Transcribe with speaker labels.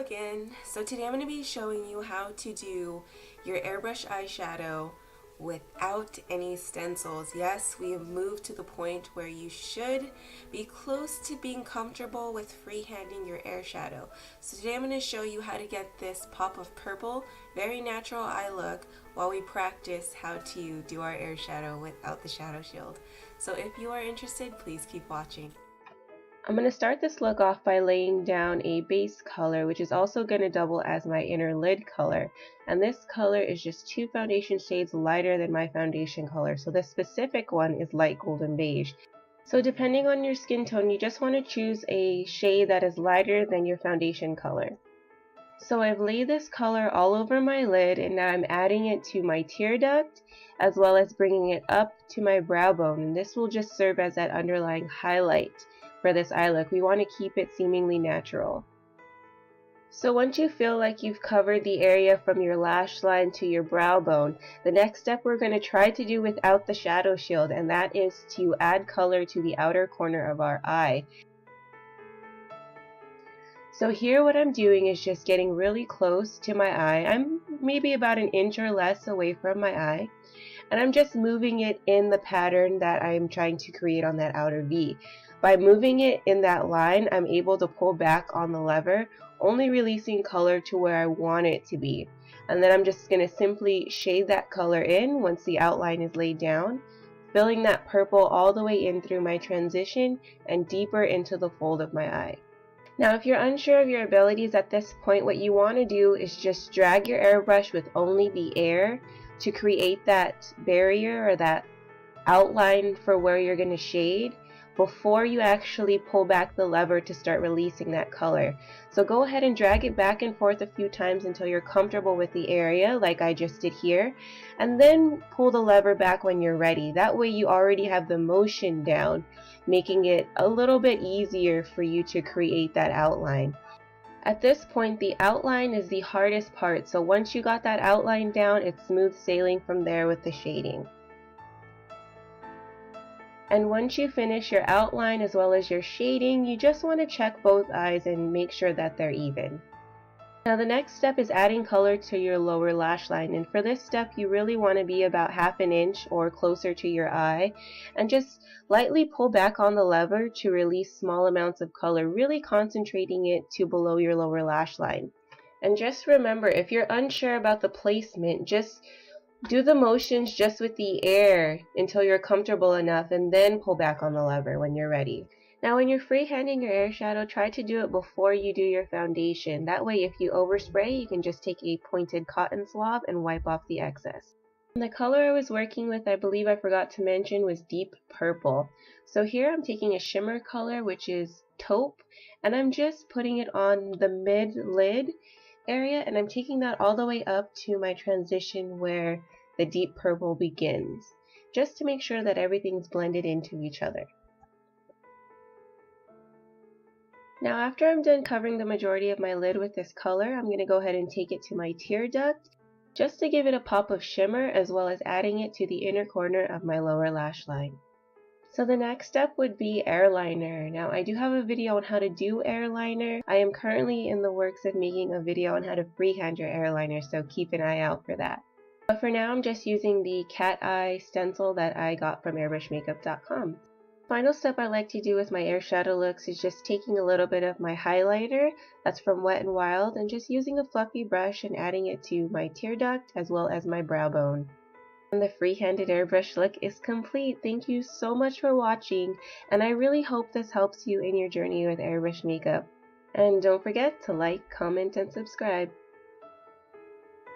Speaker 1: again. So today I'm going to be showing you how to do your airbrush eyeshadow without any stencils. Yes, we have moved to the point where you should be close to being comfortable with freehanding your eyeshadow. So today I'm going to show you how to get this pop of purple, very natural eye look while we practice how to do our eyeshadow without the shadow shield. So if you are interested, please keep watching. I'm going to start this look off by laying down a base color, which is also going to double as my inner lid color. And this color is just 2 foundation shades lighter than my foundation color. So this specific one is light golden beige. So depending on your skin tone, you just want to choose a shade that is lighter than your foundation color. So I've laid this color all over my lid, and now I'm adding it to my tear duct as well as bringing it up to my brow bone. And this will just serve as that underlying highlight for this eye look. We want to keep it seemingly natural. So once you feel like you've covered the area from your lash line to your brow bone, the next step we're going to try to do without the shadow shield, and that is to add color to the outer corner of our eye. So here what I'm doing is just getting really close to my eye. I'm maybe about an inch or less away from my eye, and I'm just moving it in the pattern that I'm trying to create on that outer V. By moving it in that line, I'm able to pull back on the lever, only releasing color to where I want it to be. And then I'm just going to simply shade that color in once the outline is laid down, filling that purple all the way in through my transition and deeper into the fold of my eye. Now if you're unsure of your abilities at this point, what you want to do is just drag your airbrush with only the air to create that barrier or that outline for where you're going to shade before you actually pull back the lever to start releasing that color. So go ahead and drag it back and forth a few times until you're comfortable with the area, like I just did here, and then pull the lever back when you're ready. That way you already have the motion down, making it a little bit easier for you to create that outline. At this point, the outline is the hardest part, so once you got that outline down, it's smooth sailing from there with the shading. And once you finish your outline as well as your shading, you just want to check both eyes and make sure that they're even. Now the next step is adding color to your lower lash line, and for this step you really want to be about ½ an inch or closer to your eye, and just lightly pull back on the lever to release small amounts of color, really concentrating it to below your lower lash line. And just remember, if you're unsure about the placement, just do the motions just with the air until you're comfortable enough, and then pull back on the lever when you're ready. Now when you're freehanding your eyeshadow, try to do it before you do your foundation. That way if you overspray, you can just take a pointed cotton swab and wipe off the excess. And the color I was working with, I believe I forgot to mention, was deep purple. So here I'm taking a shimmer color, which is taupe, and I'm just putting it on the mid-lid area, and I'm taking that all the way up to my transition where the deep purple begins, just to make sure that everything's blended into each other. Now after I'm done covering the majority of my lid with this color, I'm going to go ahead and take it to my tear duct just to give it a pop of shimmer, as well as adding it to the inner corner of my lower lash line. So the next step would be Airliner. Now I do have a video on how to do Airliner. I am currently in the works of making a video on how to freehand your Airliner, so keep an eye out for that. But for now I'm just using the Cat Eye Stencil that I got from airbrushmakeup.com. Final step I like to do with my eyeshadow looks is just taking a little bit of my highlighter that's from Wet n Wild and just using a fluffy brush and adding it to my tear duct as well as my brow bone. And the free-handed airbrush look is complete. Thank you so much for watching, and I really hope this helps you in your journey with airbrush makeup. And don't forget to like, comment, and subscribe.